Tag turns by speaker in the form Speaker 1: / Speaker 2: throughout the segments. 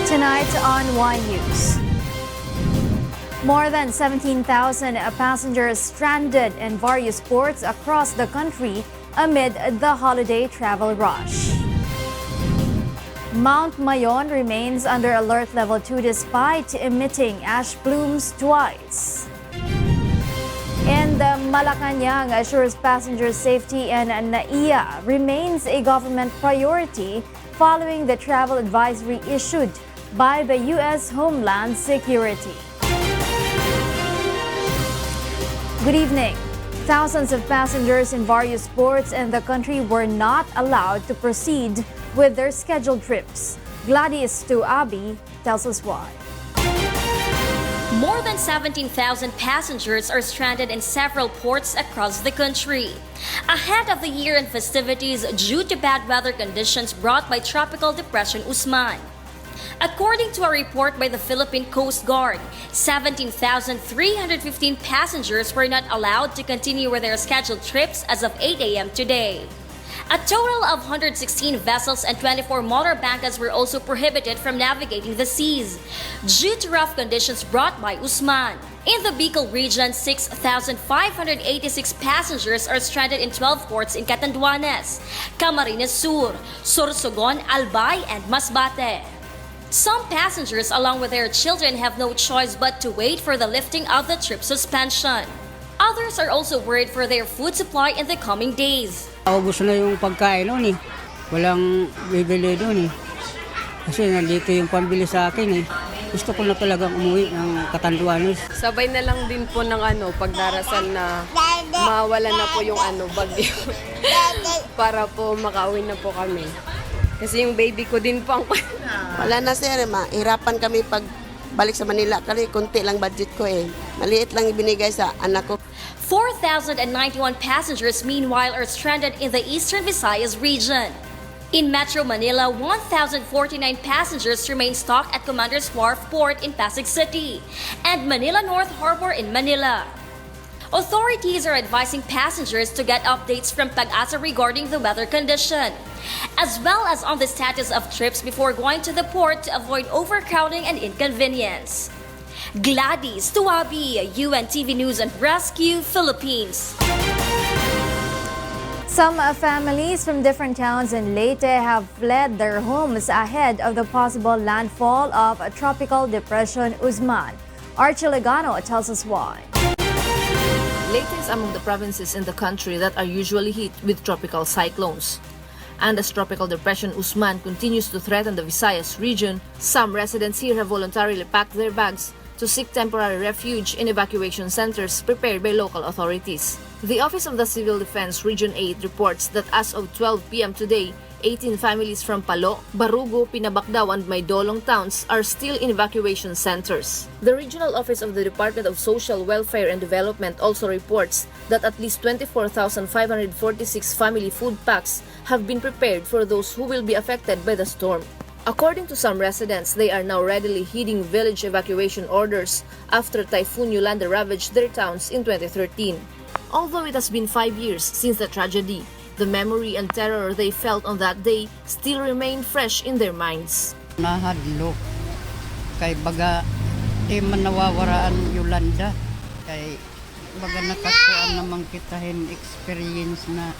Speaker 1: Tonight on Y News. More than 17,000 passengers stranded in various ports across the country amid the holiday travel rush. Mount Mayon remains under alert level 2 despite emitting ash plumes twice. And Malacanang assures passenger safety, and NAIA remains a government priority following the travel advisory issued by the U.S. Homeland Security. Good evening. Thousands of passengers in various ports in the country were not allowed to proceed with their scheduled trips. Gladys Tuabi tells us why.
Speaker 2: More than 17,000 passengers are stranded in several ports across the country ahead of the year-end festivities due to bad weather conditions brought by Tropical Depression Usman. According to a report by the Philippine Coast Guard, 17,315 passengers were not allowed to continue with their scheduled trips as of 8 a.m. today. A total of 116 vessels and 24 motorbankas were also prohibited from navigating the seas due to rough conditions brought by Usman. In the Bicol region, 6,586 passengers are stranded in 12 ports in Catanduanes, Camarines Sur, Sorsogon, Albay, and Masbate. Some passengers, along with their children, have no choice but to wait for the lifting of the trip suspension. Others are also worried for their food supply in the coming days.
Speaker 3: Ubus na yung pagkain noon eh. Walang bibili doon eh. Kasi nandito yung pambili sa akin eh. Gusto ko na talagang umuwi ng Catanduanes.
Speaker 4: Sabay na lang din po ng pagdarasal na mawala na po yung bagyo. Para po makauwi na po kami. Kasi yung baby ko din po ang...
Speaker 5: Wala na sir, mahirapan kami pag balik sa Manila. Kasi konti lang budget ko eh. Maliit lang ibinigay sa anak ko.
Speaker 2: 4,091 passengers meanwhile are stranded in the Eastern Visayas region. In Metro Manila, 1,049 passengers remain stuck at Commander's Wharf Port in Pasig City and Manila North Harbor in Manila. Authorities are advising passengers to get updates from Pag-asa regarding the weather condition, as well as on the status of trips before going to the port to avoid overcrowding and inconvenience. Gladys Tuabi, UNTV News and Rescue, Philippines.
Speaker 1: Some families from different towns in Leyte have fled their homes ahead of the possible landfall of Tropical Depression Usman. Archie Legano tells us why.
Speaker 6: Leyte is among the provinces in the country that are usually hit with tropical cyclones. And as Tropical Depression Usman continues to threaten the Visayas region, some residents here have voluntarily packed their bags to seek temporary refuge in evacuation centers prepared by local authorities. The Office of the Civil Defense Region 8 reports that as of 12 p.m. today, 18 families from Palo, Barugo, Pinabacdao, and Maydolong towns are still in evacuation centers. The Regional Office of the Department of Social Welfare and Development also reports that at least 24,546 family food packs have been prepared for those who will be affected by the storm. According to some residents, they are now readily heeding village evacuation orders after Typhoon Yolanda ravaged their towns in 2013. Although it has been 5 years since the tragedy, the memory and terror they felt on that day still remain fresh in their minds.
Speaker 3: Nahadlok. Kay baga, di man nawawaraan Yolanda. Kay baga nakatuan namang kitahin experience na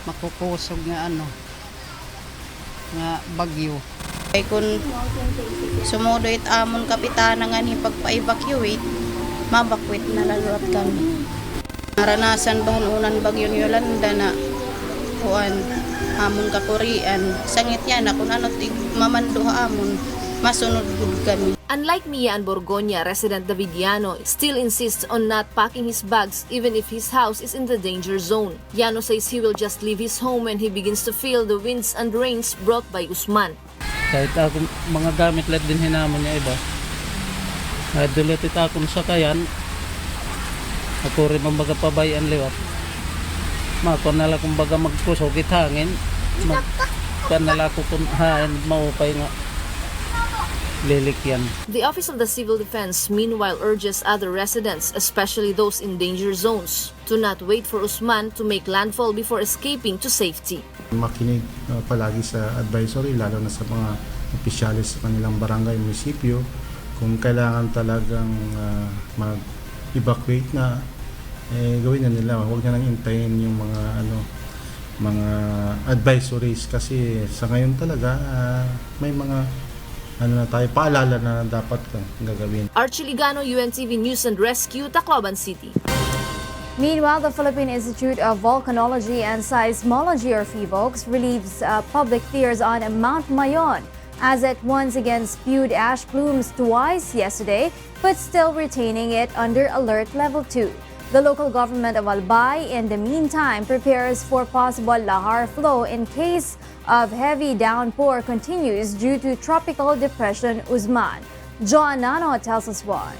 Speaker 3: makukusog nga nga bagyo.
Speaker 7: Kay kun sumudoy amon kapitana nga ni pagpa-evacuate, mabakwit na laluat kami. Naranasan ba unan bagyo ni Yolanda na kuan amon kakurian sangit yan na kung ano mamando amon masunod gud kami.
Speaker 6: Unlike Mia and Borgoña, resident Davidiano still insists on not packing his bags even if his house is in the danger zone. Yano says he will just leave his home when he begins to feel the winds and rains brought by Usman.
Speaker 8: Kahit ako mga gamit lahat din hinamon niya iba. Kahit dulitit akong sakayan, ako rin mambaga pabayan liwat. Mako na lang kumbaga magkusogit hangin, magkanala ko kung hain maupay nga. Lilikyan.
Speaker 6: The Office of the Civil Defense meanwhile urges other residents, especially those in danger zones, to not wait for Usman to make landfall before escaping to safety.
Speaker 9: Makinig palagi sa advisory, lalo na sa mga opisyalis sa kanilang barangay, munisipyo, kung kailangan talagang mag-evacuate na, gawin na nila. Huwag na nang intayin yung mga advisories kasi sa ngayon talaga may mga paalala na dapat gagawin.
Speaker 6: Archie Ligano, UNTV News and Rescue, Tacloban City.
Speaker 1: Meanwhile, the Philippine Institute of Volcanology and Seismology, or PHIVOLCS, relieves public fears on Mount Mayon as it once again spewed ash plumes twice yesterday, but still retaining it under Alert Level 2. The local government of Albay, in the meantime, prepares for possible lahar flow in case of heavy downpour continues due to Tropical Depression Usman. John Nano tells us why.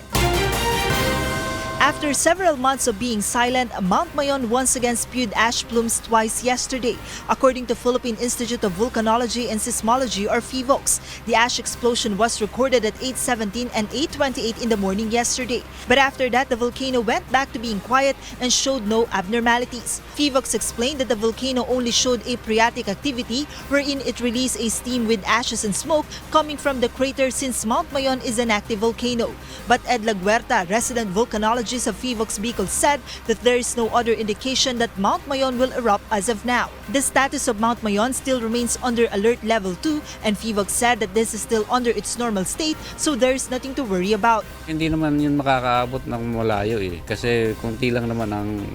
Speaker 10: After several months of being silent, Mount Mayon once again spewed ash plumes twice yesterday, according to Philippine Institute of Volcanology and Seismology, or PHIVOLCS. The ash explosion was recorded at 8:17 and 8:28 in the morning yesterday. But after that, the volcano went back to being quiet and showed no abnormalities. PHIVOLCS explained that the volcano only showed a phreatic activity wherein it released a steam with ashes and smoke coming from the crater since Mount Mayon is an active volcano. But Ed Laguerta, resident volcanologist of PHIVOLCS Bicol, said that there is no other indication that Mount Mayon will erupt as of now. The status of Mount Mayon still remains under Alert Level 2, and PHIVOLCS said that this is still under its normal state, so there is nothing to worry about.
Speaker 11: Hindi naman yun makakaabot ng malayo kasi kunti lang naman ang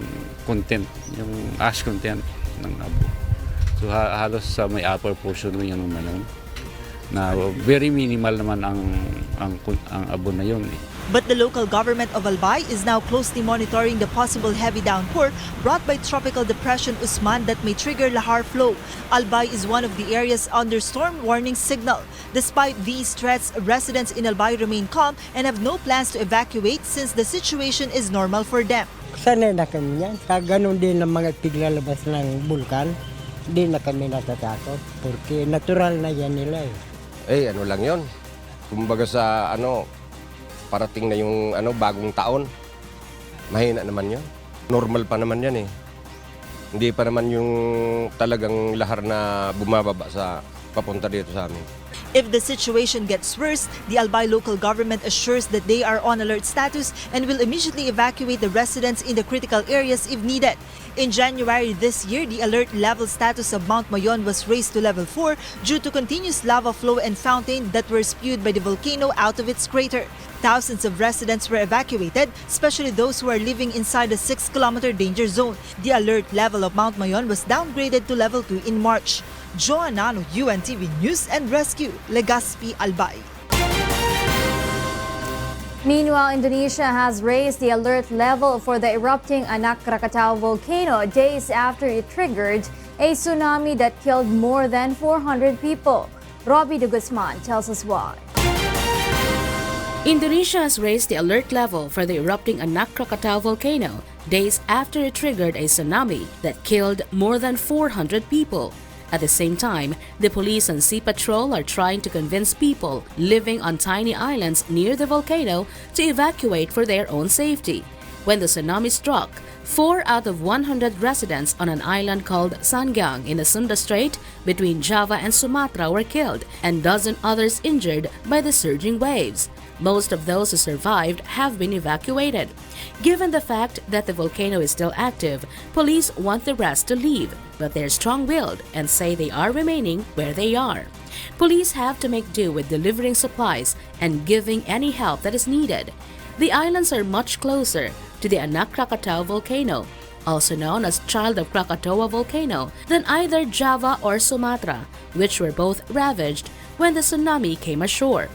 Speaker 11: content, yung ash content ng abo. So halos sa may upper portion ng yung Mayon na very minimal naman ang abo na yun.
Speaker 10: But the local government of Albay is now closely monitoring the possible heavy downpour brought by Tropical Depression Usman that may trigger lahar flow. Albay is one of the areas under storm warning signal. Despite these threats, residents in Albay remain calm and have no plans to evacuate since the situation is normal for them.
Speaker 3: Sanay na kami yan. Sa ganun din ng mga tiglalabas ng bulkan, hindi na kami natatakot porque natural na yan nila
Speaker 12: ano lang yon. Kumbaga sa parating na yung bagong taon. Mahina naman yun. Normal pa naman yan Hindi pa naman yung talagang lahar na bumababa sa papunta dito sa amin.
Speaker 10: If the situation gets worse, the Albay local government assures that they are on alert status and will immediately evacuate the residents in the critical areas if needed. In January this year, the alert level status of Mount Mayon was raised to level 4 due to continuous lava flow and fountain that were spewed by the volcano out of its crater. Thousands of residents were evacuated, especially those who are living inside the 6-kilometer danger zone. The alert level of Mount Mayon was downgraded to level 2 in March. Joanano, UNTV News and Rescue, Legazpi, Albay.
Speaker 1: Meanwhile, Indonesia has raised the alert level for the erupting ANAK KRAKATAU volcano days after it triggered a tsunami that killed more than 400 people. Robbie de Guzman tells us why.
Speaker 13: Indonesia has raised the alert level for the erupting ANAK KRAKATAU volcano days after it triggered a tsunami that killed more than 400 people. At the same time, the police and sea patrol are trying to convince people living on tiny islands near the volcano to evacuate for their own safety. When the tsunami struck, 4 out of 100 residents on an island called Sanggang in the Sunda Strait between Java and Sumatra were killed, and dozen others injured by the surging waves. Most of those who survived have been evacuated. Given the fact that the volcano is still active, police want the rest to leave, but they're strong-willed and say they are remaining where they are. Police have to make do with delivering supplies and giving any help that is needed. The islands are much closer to the ANAK KRAKATAU volcano, also known as Child of Krakatoa volcano, than either Java or Sumatra, which were both ravaged when the tsunami came ashore.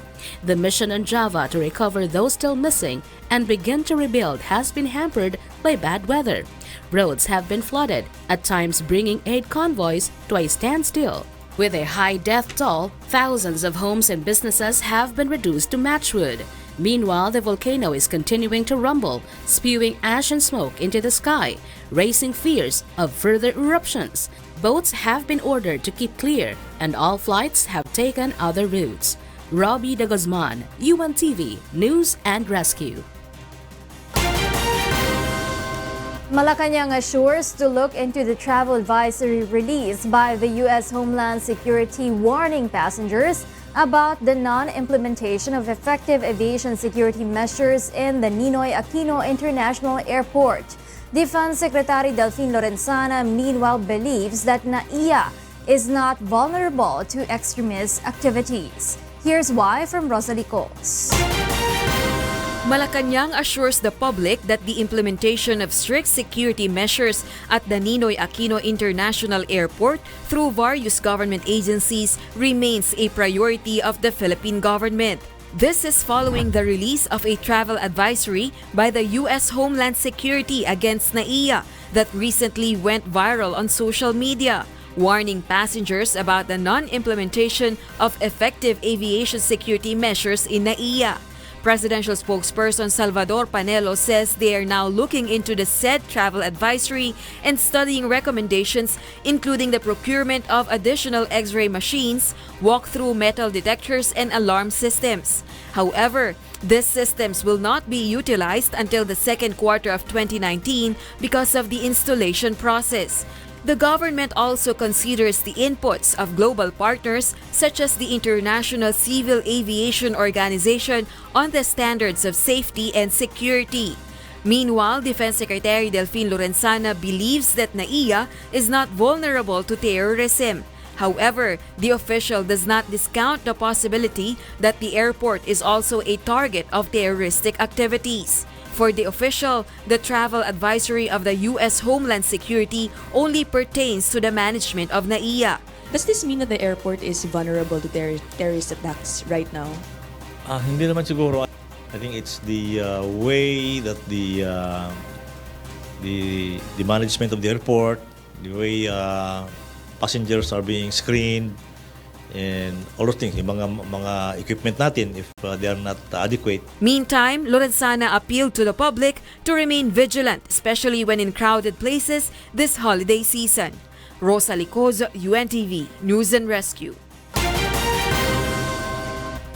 Speaker 13: The mission on Java to recover those still missing and begin to rebuild has been hampered by bad weather. Roads have been flooded, at times bringing aid convoys to a standstill. With a high death toll, thousands of homes and businesses have been reduced to matchwood. Meanwhile, the volcano is continuing to rumble, spewing ash and smoke into the sky, raising fears of further eruptions. Boats have been ordered to keep clear, and all flights have taken other routes. Robbie de Guzman, UNTV News and Rescue.
Speaker 1: Malacanang assures to look into the travel advisory released by the U.S. Homeland Security warning passengers about the non-implementation of effective aviation security measures in the Ninoy Aquino International Airport. Defense Secretary Delfin Lorenzana meanwhile believes that NAIA is not vulnerable to extremist activities. Here's why from Rosalie Cos.
Speaker 14: Malacanang assures the public that the implementation of strict security measures at the Ninoy Aquino International Airport through various government agencies remains a priority of the Philippine government. This is following the release of a travel advisory by the U.S. Homeland Security against NAIA that recently went viral on social media, warning passengers about the non-implementation of effective aviation security measures in NAIA. Presidential spokesperson Salvador Panelo says they are now looking into the said travel advisory and studying recommendations, including the procurement of additional X-ray machines, walk-through metal detectors, and alarm systems. However, these systems will not be utilized until the second quarter of 2019 because of the installation process. The government also considers the inputs of global partners such as the International Civil Aviation Organization on the standards of safety and security. Meanwhile, Defense Secretary Delfin Lorenzana believes that NAIA is not vulnerable to terrorism. However, the official does not discount the possibility that the airport is also a target of terroristic activities. For the official, the travel advisory of the U.S. Homeland Security only pertains to the management of NAIA.
Speaker 15: Does this mean that the airport is vulnerable to terrorist attacks right now?
Speaker 16: Hindi naman siguro. I think it's the way that the management of the airport, the way passengers are being screened, and all those things, yung mga equipment natin, if they are not adequate.
Speaker 14: Meantime, Lorenzana appealed to the public to remain vigilant, especially when in crowded places this holiday season. Rosa Licoz, UNTV, News and Rescue.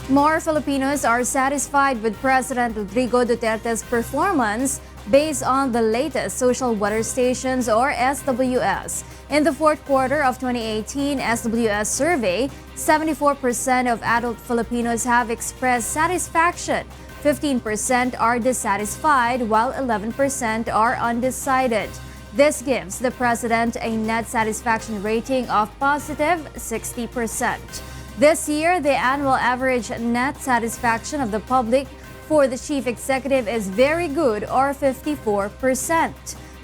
Speaker 1: More Filipinos are satisfied with President Rodrigo Duterte's performance based on the latest social weather stations or SWS. In the fourth quarter of 2018 SWS survey, 74% of adult Filipinos have expressed satisfaction, 15% are dissatisfied, while 11% are undecided. This gives the president a net satisfaction rating of positive 60%. This year, the annual average net satisfaction of the public for the chief executive is very good, or 54%.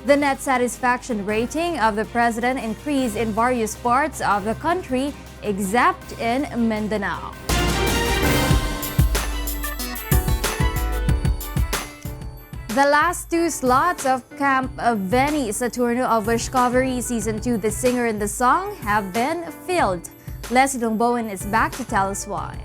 Speaker 1: The net satisfaction rating of the president increased in various parts of the country except in Mindanao. The last two slots of Camp Veni Saturno of Discovery Season 2, The Singer and the Song, have been filled. Leslie Longbowen is back to tell us why.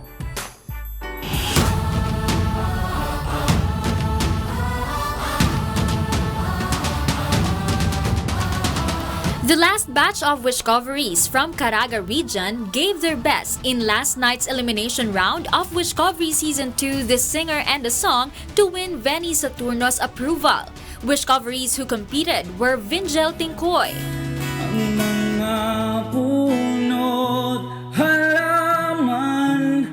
Speaker 2: The last batch of Wishcoveries from Caraga region gave their best in last night's elimination round of Wishcovery Season 2, The Singer and the Song, to win Veni Saturno's approval. Wishcoveries who competed were Vingel Tingkoy,
Speaker 17: Mga punot halaman,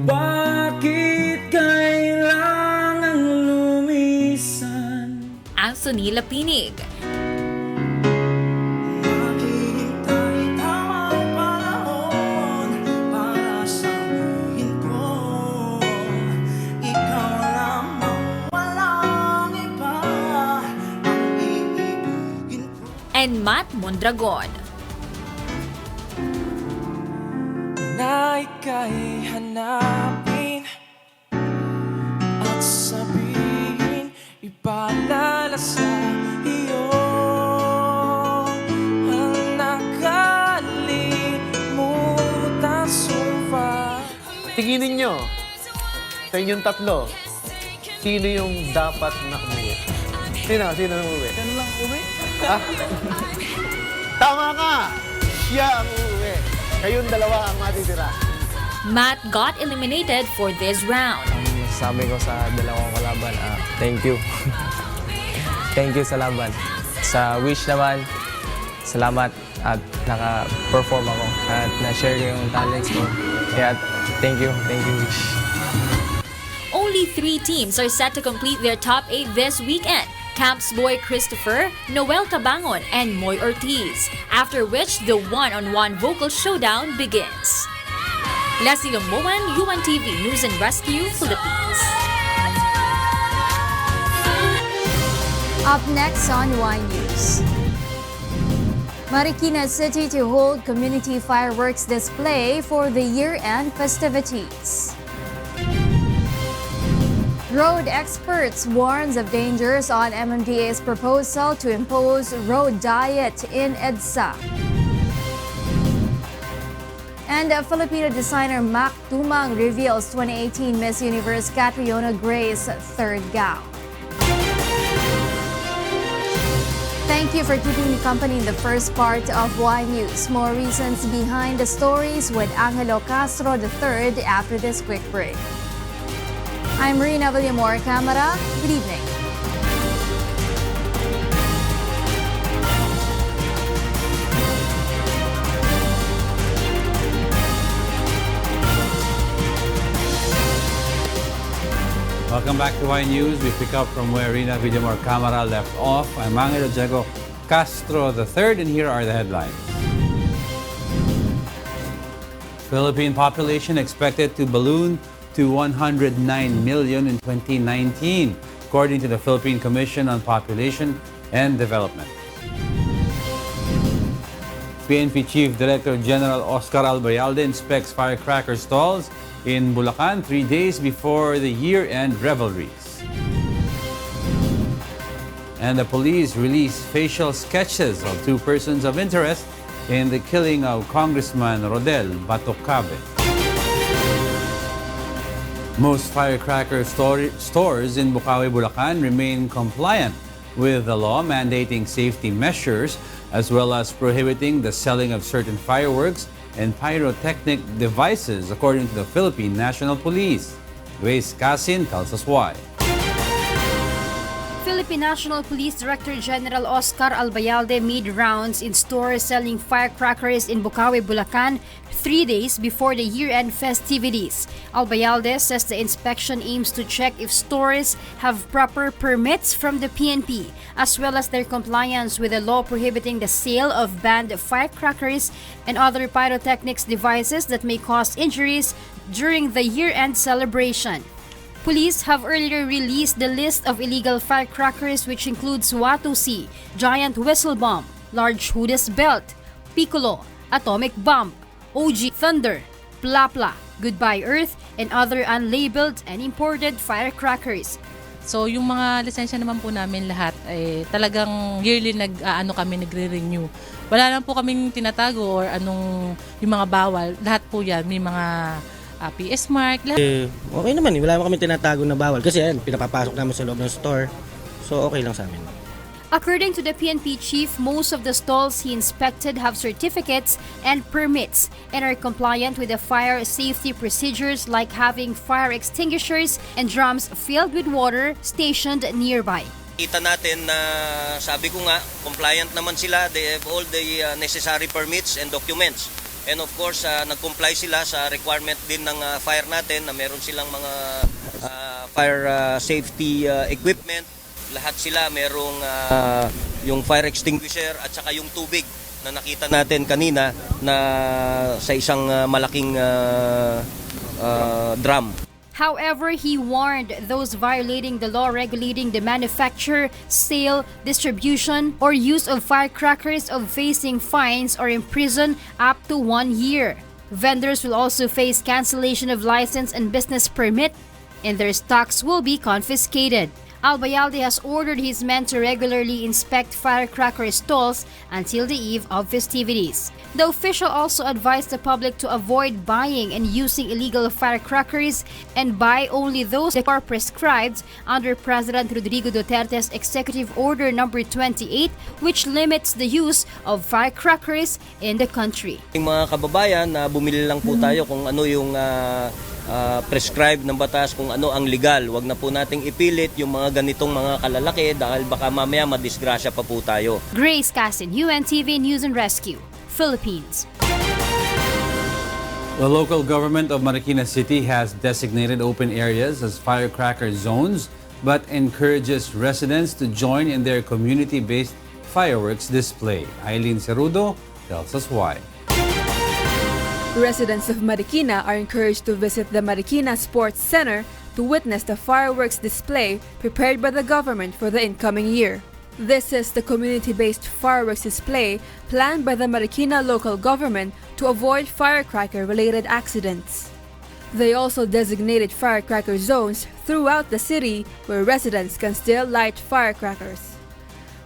Speaker 17: bakit kailangang lumisan?
Speaker 2: Anthony Lapinig, and Matt Mondragon.
Speaker 17: Na ika'y hanapin at sabihin, ipaalala sa iyo ang nakalimutan sumpa.
Speaker 18: Tinginin nyo, sa inyong tatlo, sino yung dapat na umuwi? Sino ang umuwi?
Speaker 17: Yan lang uwi.
Speaker 18: Ah? Tama ka! Siya ang uuwi. Kayong dalawa ang matitira.
Speaker 2: Matt got eliminated for this round.
Speaker 19: Sabi ko sa dalawang kalaban, thank you. Thank you sa laban. Sa wish naman, salamat at naka-perform ako at na-share ko yung talents ko. Yeah, thank you. Thank you.
Speaker 2: Only 3 teams are set to complete their top 8 this weekend. Camps boy Christopher, Noel Tabangon, and Moy Ortiz, after which the one-on-one vocal showdown begins. Leslie Longmoan, UNTV News and Rescue, Philippines.
Speaker 1: Up next on Y News. Marikina City to hold community fireworks display for the year-end festivities. Road experts warns of dangers on MMDA's proposal to impose road diet in EDSA. And Filipino designer Mac Tumang reveals 2018 Miss Universe Catriona Gray's third gown. Thank you for keeping me company in the first part of Y News. More reasons behind the stories with Angelo Castro III after this quick break. I'm Rheena Villamor-Camara. Good evening.
Speaker 20: Welcome back to Y News. We pick up from where Rheena Villamor-Camara left off. I'm Angelo Castro III, and here are the headlines. Philippine population expected to balloon to 109 million in 2019, according to the Philippine Commission on Population and Development. PNP Chief Director General Oscar Albayalde inspects firecracker stalls in Bulacan 3 days before the year-end revelries. And the police released facial sketches of 2 persons of interest in the killing of Congressman Rodel Batocabe. Most firecracker stores in Bukawi, Bulacan remain compliant with the law mandating safety measures as well as prohibiting the selling of certain fireworks and pyrotechnic devices, according to the Philippine National Police. Grace Casin tells us why.
Speaker 21: Philippine National Police Director General Oscar Albayalde made rounds in stores selling firecrackers in Bukawi, Bulacan 3 days before the year-end festivities. Albayalde says the inspection aims to check if stores have proper permits from the PNP, as well as their compliance with the law prohibiting the sale of banned firecrackers and other pyrotechnics devices that may cause injuries during the year-end celebration. Police have earlier released the list of illegal firecrackers, which includes Watusi, Giant Whistle Bomb, Large Judas Belt, Piccolo, Atomic Bomb, OG Thunder, Plapla, Goodbye Earth, and other unlabeled and imported firecrackers.
Speaker 22: So yung mga lisensya naman po namin lahat ay talagang yearly nagre-renew. Wala lang po kaming tinatago or anong yung mga bawal. Lahat po yan may mga PS mark.
Speaker 23: Okay naman, wala naman kami tinatago na bawal kasi yan, pinapapasok namin sa loob ng store. So okay lang sa amin.
Speaker 21: According to the PNP chief, most of the stalls he inspected have certificates and permits and are compliant with the fire safety procedures, like having fire extinguishers and drums filled with water stationed nearby.
Speaker 24: Kita natin na sabi ko nga, compliant naman sila. They have all the necessary permits and documents. And of course, nag-comply sila sa requirement din ng fire natin na meron silang mga fire safety equipment. Lahat sila merong yung fire extinguisher at saka yung tubig na nakita natin kanina na sa isang malaking drum.
Speaker 21: However, he warned those violating the law regulating the manufacture, sale, distribution, or use of firecrackers of facing fines or imprisoned up to 1 year. Vendors will also face cancellation of license and business permit, and their stocks will be confiscated. Albayalde has ordered his men to regularly inspect firecracker stalls until the eve of festivities. The official also advised the public to avoid buying and using illegal firecrackers and buy only those that are prescribed under President Rodrigo Duterte's Executive Order No. 28, which limits the use of firecrackers in the country.
Speaker 24: Mga kababayan, bumili lang po tayo kung ano yung prescribed ng batas, kung ano ang legal. Huwag na po nating ipilit yung mga ganitong mga kalalaki dahil baka mamaya madisgrasya pa po tayo.
Speaker 21: Grace Casin, UNTV News and Rescue, Philippines.
Speaker 20: The local government of Marikina City has designated open areas as firecracker zones, but encourages residents to join in their community-based fireworks display. Eileen Cerudo tells us why.
Speaker 4: Residents of Marikina are encouraged to visit the Marikina Sports Center to witness the fireworks display prepared by the government for the incoming year. This is the community-based fireworks display planned by the Marikina local government to avoid firecracker-related accidents. They also designated firecracker zones throughout the city where residents can still light firecrackers.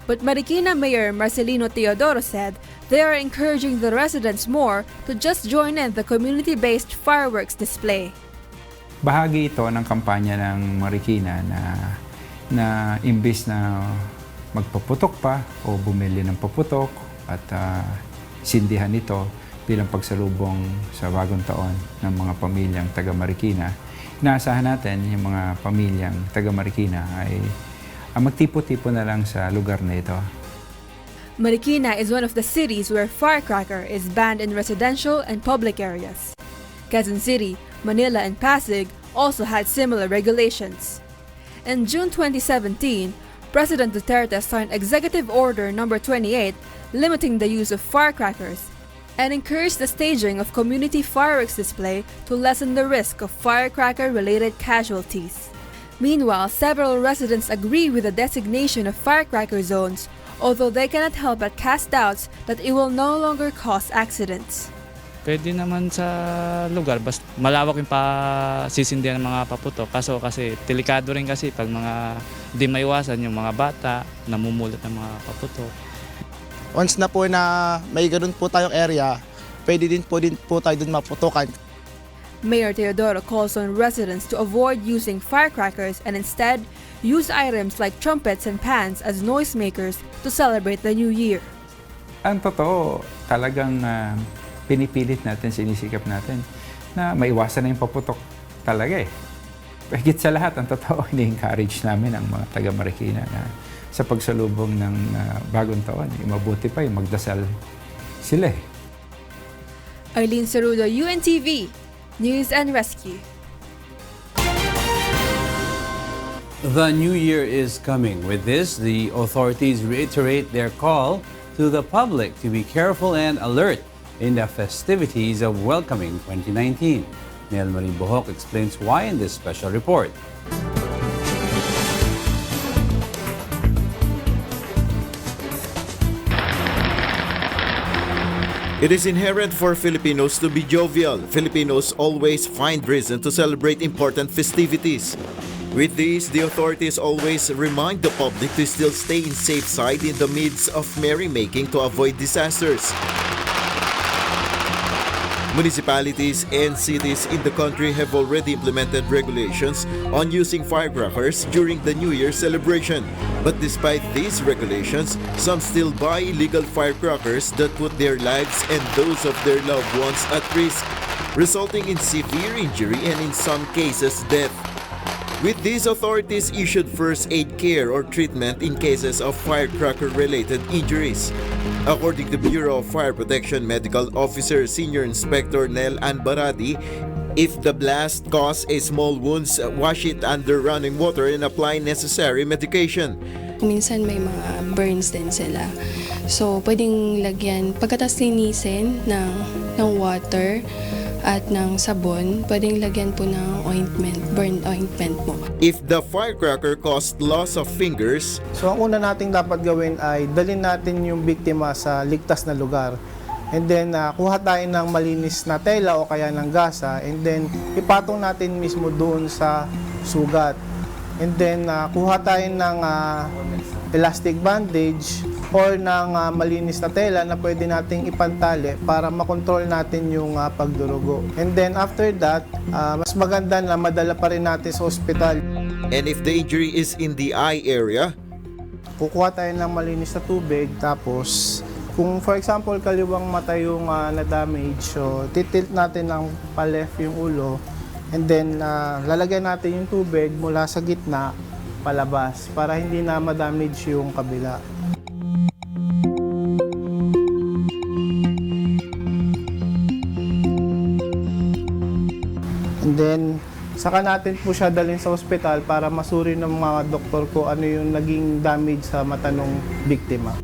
Speaker 4: But Marikina Mayor Marcelino Teodoro said they are encouraging the residents more to just join in the community-based fireworks display.
Speaker 5: Bahagi ito ng kampanya ng Marikina na imbis na magpaputok pa o bumili ng paputok at sindihan ito bilang pagsalubong sa bagong taon ng mga pamilyang taga Marikina. Inaasahan natin yung mga pamilyang taga Marikina ay magtipo-tipo na lang sa lugar na ito.
Speaker 4: Marikina is one of the cities where firecracker is banned in residential and public areas. Quezon City, Manila, and Pasig also had similar regulations. In June 2017, President Duterte signed Executive Order No. 28 limiting the use of firecrackers and encouraged the staging of community fireworks display to lessen the risk of firecracker-related casualties. Meanwhile, several residents agree with the designation of firecracker zones, although they cannot help but cast doubts that it will no longer cause accidents.
Speaker 7: Pwede naman sa lugar, basta malawak yung pasisindihan ng mga paputok. Kasi delikado rin kasi pag mga di maiwasan yung mga bata, namumulot ng mga paputok.
Speaker 8: Once na po na may ganun po tayong area, pwede din po tayo dun maputokan.
Speaker 4: Mayor Teodoro calls on residents to avoid using firecrackers and instead use items like trumpets and pans as noisemakers to celebrate the new year.
Speaker 5: Ang totoo, talagang pinipilit natin, sinisikap natin na maiwasan na yung paputok talaga eh. Higit sa lahat, ang totoo, ini-encourage namin ang mga taga Marikina na sa pagsalubong ng bagong taon, mabuti pa yung magdasal sila eh.
Speaker 4: Eileen Cerudo, UNTV, News and Rescue.
Speaker 20: The new year is coming. With this, the authorities reiterate their call to the public to be careful and alert in the festivities of welcoming 2019. Nel Marie Bohok explains why in this special report.
Speaker 25: It is inherent for Filipinos to be jovial. Filipinos always find reason to celebrate important festivities. With this, the authorities always remind the public to still stay in safe side in the midst of merrymaking to avoid disasters. Municipalities and cities in the country have already implemented regulations on using firecrackers during the New Year celebration. But despite these regulations, some still buy illegal firecrackers that put their lives and those of their loved ones at risk, resulting in severe injury and in some cases death. With these, authorities issued first aid care or treatment in cases of firecracker-related injuries. According to Bureau of Fire Protection Medical Officer Senior Inspector Nel Anbaradi, if the blast caused a small wounds, wash it under running water and apply necessary medication.
Speaker 26: Minsan may mga burns din sila. So, pwedeng lagyan, pagkatas linisin ng water at ng sabon, pwedeng lagyan po ng ointment, burn ointment mo.
Speaker 25: If the firecracker caused loss of fingers,
Speaker 23: so ang una nating dapat gawin ay dalhin natin yung biktima sa ligtas na lugar. And then kuha tayo ng malinis na tela o kaya ng gasa, and then ipatong natin mismo doon sa sugat. And then kuha tayo ng elastic bandage or ng malinis na tela na pwede nating ipantali para makontrol natin yung pagdurugo. And then after that, mas maganda na madala pa rin natin sa ospital.
Speaker 25: And if the injury is in the eye area,
Speaker 23: kukuha tayo ng malinis na tubig, tapos kung for example kaliwang mata yung na-damage, so titilt natin ng pa-left yung ulo, and then lalagyan natin yung tubig mula sa gitna palabas para hindi na ma-damage yung kabila. then saka natin po siya dalhin sa ospital para masuri ng mga doktor ko ano yung naging damage sa mata ng biktima.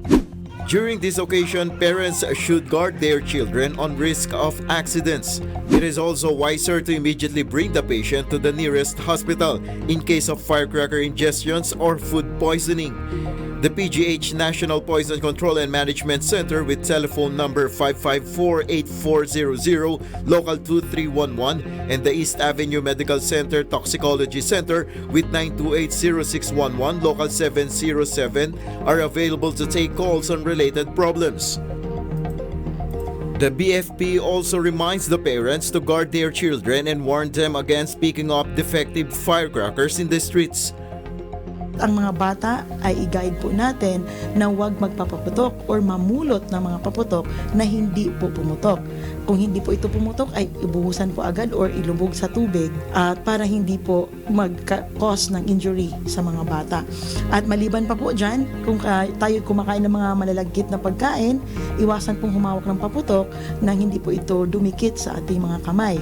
Speaker 25: During this occasion, parents should guard their children on risk of accidents. It is also wiser to immediately bring the patient to the nearest hospital in case of firecracker ingestions or food poisoning. The PGH National Poison Control and Management Center with telephone number 554-8400, local 2311, and the East Avenue Medical Center Toxicology Center with 928-0611, local 707, are available to take calls on related problems. The BFP also reminds the parents to guard their children and warn them against picking up defective firecrackers in the streets.
Speaker 3: Ang mga bata ay i-guide po natin na huwag magpapaputok or mamulot ng mga paputok na hindi po pumutok. Kung hindi po ito pumutok ay ibuhusan po agad or ilubog sa tubig at para hindi po mag-cause ng injury sa mga bata. At maliban pa po dyan, kung tayo kumakain ng mga malalagkit na pagkain, iwasan pong humawak ng paputok na hindi po ito dumikit sa ating mga kamay.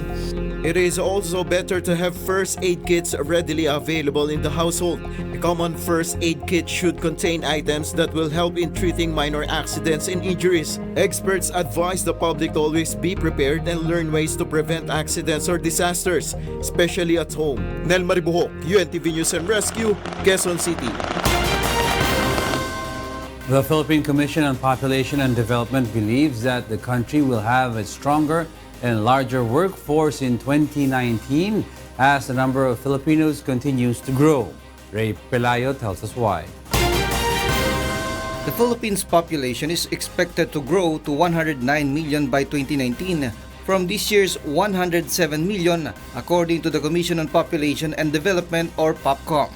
Speaker 25: It is also better to have first aid kits readily available in the household. A common first aid kit should contain items that will help in treating minor accidents and injuries. Experts advise the public to always be prepared and learn ways to prevent accidents or disasters, especially at home. Nel Maribuhok, UNTV News and Rescue, Quezon City.
Speaker 20: The Philippine Commission on Population and Development believes that the country will have a stronger and larger workforce in 2019 as the number of Filipinos continues to grow. Ray Pelayo tells us why.
Speaker 6: The Philippines' population is expected to grow to 109 million by 2019 from this year's 107 million according to the Commission on Population and Development or POPCOM.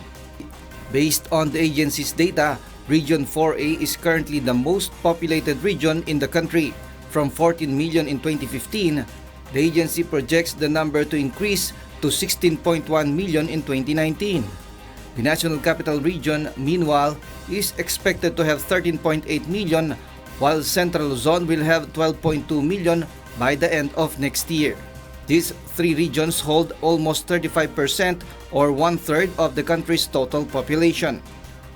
Speaker 6: Based on the agency's data, Region 4A is currently the most populated region in the country. From 14 million in 2015, the agency projects the number to increase to 16.1 million in 2019. The National Capital Region, meanwhile, is expected to have 13.8 million, while Central Luzon will have 12.2 million by the end of next year. These three regions hold almost 35% or one-third of the country's total population.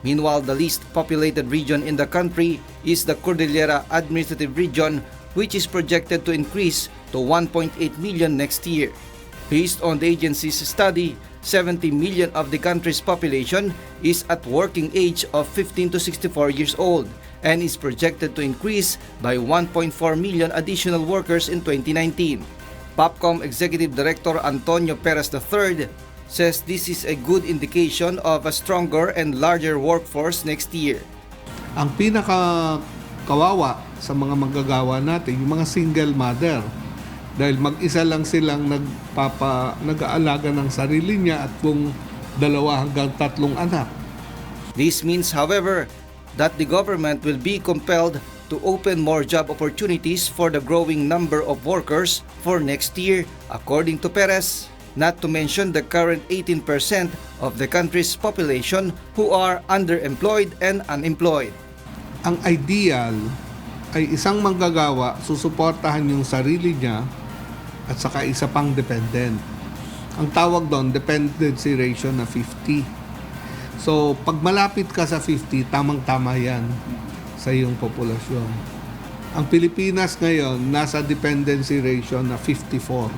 Speaker 6: Meanwhile, the least populated region in the country is the Cordillera Administrative Region, which is projected to increase to 1.8 million next year. Based on the agency's study, 70 million of the country's population is at working age of 15 to 64 years old and is projected to increase by 1.4 million additional workers in 2019. POPCOM Executive Director Antonio Perez III says this is a good indication of a stronger and larger workforce next year.
Speaker 18: Ang pinaka-kawawa sa mga manggagawa natin, yung mga single mother. Dahil mag-isa lang silang nag-aalaga ng sarili niya at kung 2 hanggang 3 anak.
Speaker 6: This means, however, that the government will be compelled to open more job opportunities for the growing number of workers for next year, according to Perez, not to mention the current 18% of the country's population who are underemployed and unemployed.
Speaker 18: Ang ideal ay isang manggagawa susuportahan yung sarili niya at saka isa pang dependent. Ang tawag doon, dependency ratio na 50. So, pag malapit ka sa 50, tamang-tama yan sa iyong populasyon. Ang Pilipinas ngayon, nasa dependency ratio na 54.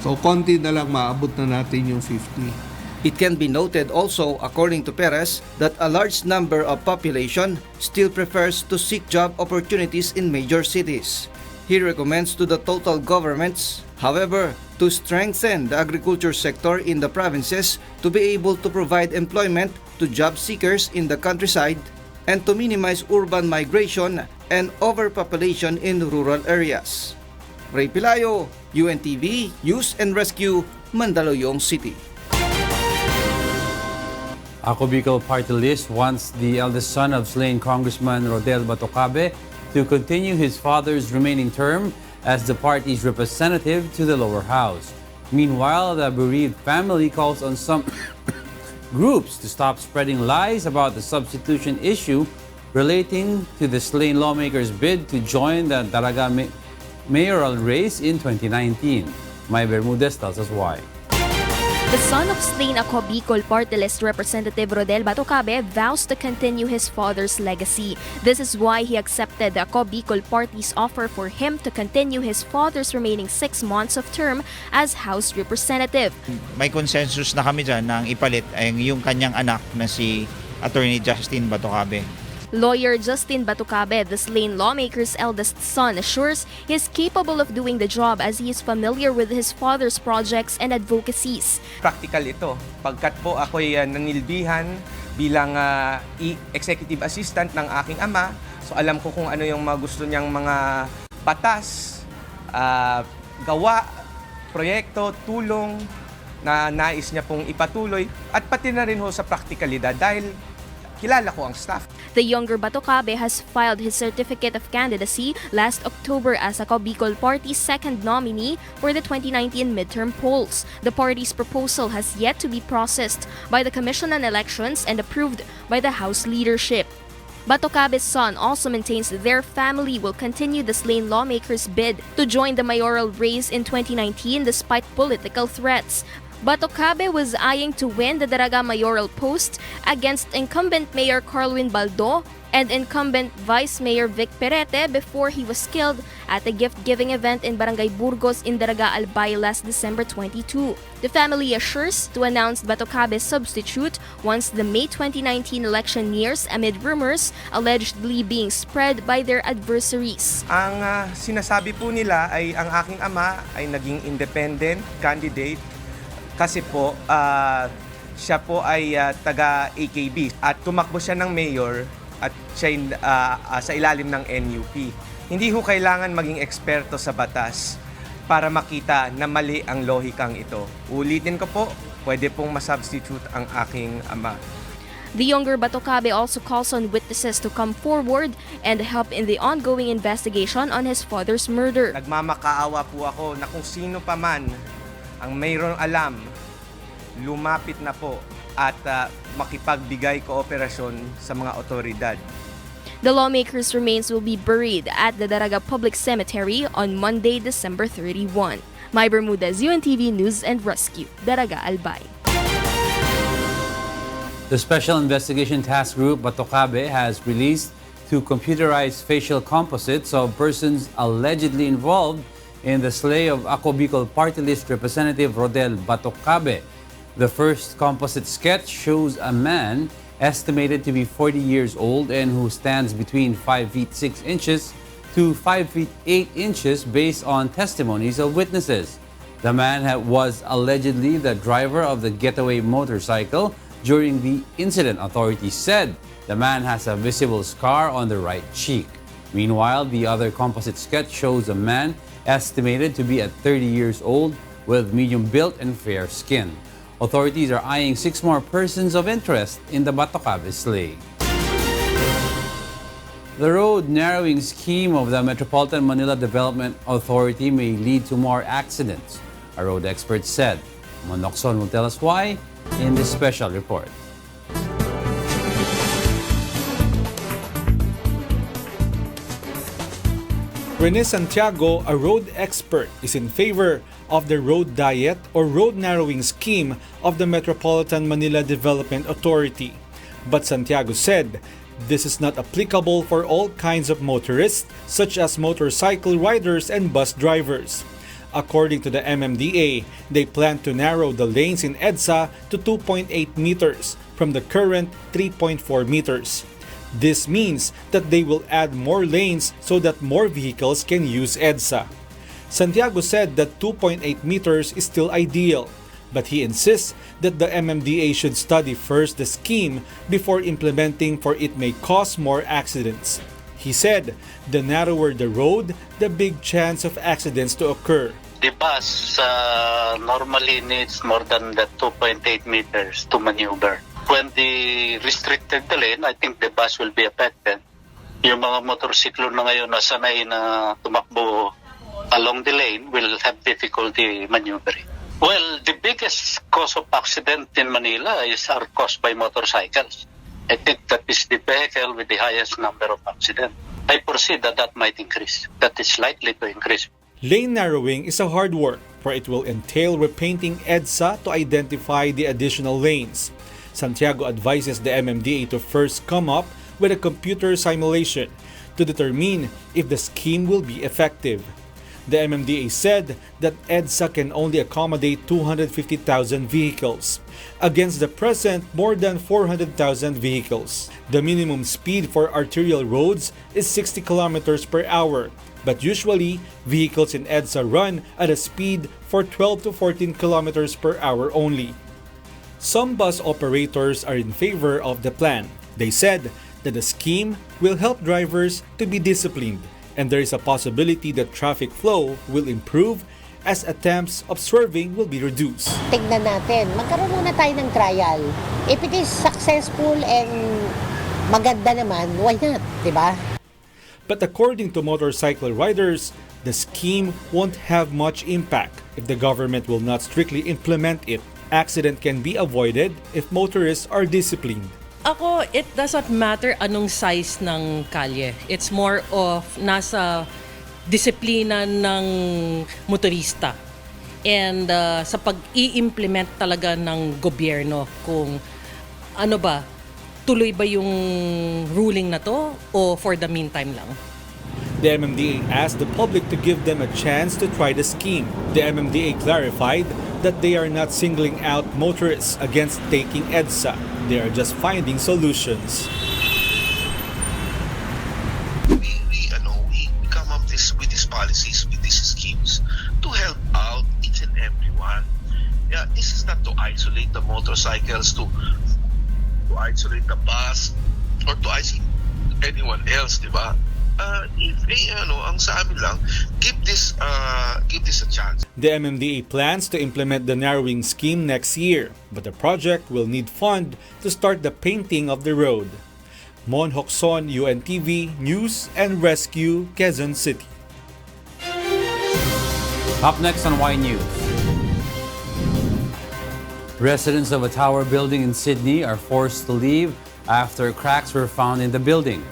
Speaker 18: So, konti na lang maabot na natin yung 50.
Speaker 6: It can be noted also, according to Perez, that a large number of population still prefers to seek job opportunities in major cities. He recommends to the total governments, however, to strengthen the agriculture sector in the provinces to be able to provide employment to job seekers in the countryside and to minimize urban migration and overpopulation in rural areas. Ray Pelayo, UNTV, News and Rescue, Mandaluyong City.
Speaker 20: Ako Bicol Party List wants the eldest son of slain Congressman Rodel Batocabe to continue his father's remaining term as the party's representative to the lower house. Meanwhile, the bereaved family calls on some groups to stop spreading lies about the substitution issue relating to the slain lawmaker's bid to join the Daraga mayoral race in 2019. May Bermudez tells us why.
Speaker 9: The son of slain Ako Bicol Party List Representative Rodel Batocabe vows to continue his father's legacy. This is why he accepted the Ako Bicol Party's offer for him to continue his father's remaining 6 months of term as House Representative.
Speaker 10: May consensus na kami dyan na ang ipalit ay yung kanyang anak na si Attorney Justin Batocabe.
Speaker 9: Lawyer Justin Batocabe, the slain lawmaker's eldest son, assures he is capable of doing the job as he is familiar with his father's projects and advocacies.
Speaker 11: Practical ito. Pagkat po ako'y nanilbihan bilang executive assistant ng aking ama, so alam ko kung ano yung mga gusto niyang mga batas, gawa, proyekto, tulong na nais niya pong ipatuloy at pati na rin ho sa praktikalidad dahil kilala ko ang staff.
Speaker 9: The younger Batocabe has filed his certificate of candidacy last October as Ako Bicol Party's second nominee for the 2019 midterm polls. The party's proposal has yet to be processed by the Commission on Elections and approved by the House leadership. Batocabe's son also maintains their family will continue the slain lawmaker's bid to join the mayoral race in 2019 despite political threats. Batocabe was eyeing to win the Daraga mayoral post against incumbent Mayor Carlwin Baldo and incumbent Vice Mayor Vic Perete before he was killed at a gift-giving event in Barangay Burgos in Daraga Albay last December 22. The family assures to announce Batocabe's substitute once the May 2019 election nears amid rumors allegedly being spread by their adversaries.
Speaker 11: Ang sinasabi po nila ay ang aking ama ay naging independent candidate kasi po siya po ay taga AKB at tumakbo siya ng mayor at siya sa ilalim ng NUP. Hindi ho kailangan maging eksperto sa batas para makita na mali ang lohikang ito. Ulitin ko po, pwede pong masubstitute ang aking ama.
Speaker 9: The younger Batocabe also calls on witnesses to come forward and help in the ongoing investigation on his father's murder.
Speaker 11: Nagmamakaawa po ako na kung sino pa man ang mayroong alam, lumapit na po at makipagbigay kooperasyon sa mga otoridad.
Speaker 9: The lawmaker's remains will be buried at the Daraga Public Cemetery on Monday, December 31. May Bermudez, UNTV News and Rescue, Daraga Albay.
Speaker 20: The Special Investigation Task Group Batocabe has released 2 computerized facial composites of persons allegedly involved in the slay of Ako Bicol Party List Representative Rodel Batocabe. The first composite sketch shows a man estimated to be 40 years old and who stands between 5 feet 6 inches to 5 feet 8 inches based on testimonies of witnesses. The man was allegedly the driver of the getaway motorcycle during the incident, authorities said. The man has a visible scar on the right cheek. Meanwhile, the other composite sketch shows a man estimated to be at 30 years old with medium build and fair skin. Authorities are eyeing 6 more persons of interest in the Batocabe slay. The road narrowing scheme of the Metropolitan Manila Development Authority may lead to more accidents, a road expert said. Monokson will tell us why in this special report.
Speaker 12: Rene Santiago, a road expert, is in favor of the road diet or road narrowing scheme of the Metropolitan Manila Development Authority. But Santiago said this is not applicable for all kinds of motorists such as motorcycle riders and bus drivers. According to the MMDA, they plan to narrow the lanes in EDSA to 2.8 meters from the current 3.4 meters. This means that they will add more lanes so that more vehicles can use EDSA. Santiago said that 2.8 meters is still ideal, but he insists that the MMDA should study first the scheme before implementing, for it may cause more accidents. He said, the narrower the road, the big chance of accidents to occur.
Speaker 13: The bus normally needs more than the 2.8 meters to maneuver. When they restricted the lane, I think the bus will be affected. Yung mga motorsiklo na ngayon na sanay na tumakbo along the lane will have difficulty maneuvering. Well, the biggest cause of accident in Manila are caused by motorcycles. I think that is the vehicle with the highest number of accidents. I foresee that might increase. That is likely to increase.
Speaker 12: Lane narrowing is a hard work, for it will entail repainting EDSA to identify the additional lanes. Santiago advises the MMDA to first come up with a computer simulation to determine if the scheme will be effective. The MMDA said that EDSA can only accommodate 250,000 vehicles, against the present more than 400,000 vehicles. The minimum speed for arterial roads is 60 kilometers per hour, but usually vehicles in EDSA run at a speed for 12 to 14 kilometers per hour only. Some bus operators are in favor of the plan. They said that the scheme will help drivers to be disciplined, and there is a possibility that traffic flow will improve as attempts of swerving will be reduced.
Speaker 2: Tignan natin, magkaroon muna tayo ng trial. If it is successful and maganda naman, why not, diba?
Speaker 12: But according to motorcycle riders, the scheme won't have much impact if the government will not strictly implement it. Accident can be avoided if motorists are disciplined.
Speaker 14: Ako, it doesn't matter anong size ng kalye. It's more of nasa disiplina ng motorista. And sa pag-i-implement talaga ng gobyerno kung ano ba, tuloy ba yung ruling na to o for the meantime lang.
Speaker 12: The MMDA asked the public to give them a chance to try the scheme. The MMDA clarified that they are not singling out motorists against taking EDSA. They are just finding solutions.
Speaker 15: We come up with these policies, with these schemes to help out each and everyone. Yeah, this is not to isolate the motorcycles, to isolate the bus, or to isolate anyone else, di ba? Ang sa amin lang, give this a chance.
Speaker 12: The MMDA plans to implement the narrowing scheme next year, but the project will need fund to start the painting of the road. Mon Hokson, UNTV News and Rescue, Quezon City.
Speaker 20: Up next on Y News. Residents of a tower building in Sydney are forced to leave after cracks were found in the building.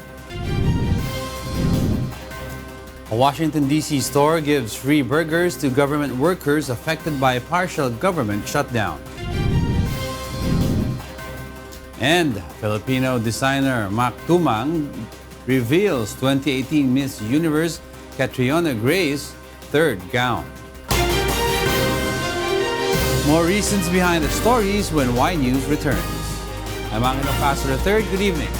Speaker 20: A Washington, D.C. store gives free burgers to government workers affected by a partial government shutdown. And Filipino designer Mac Tumang reveals 2018 Miss Universe Catriona Gray's third gown. More reasons behind the stories when Y News returns. I'm Angelo III. Good evening.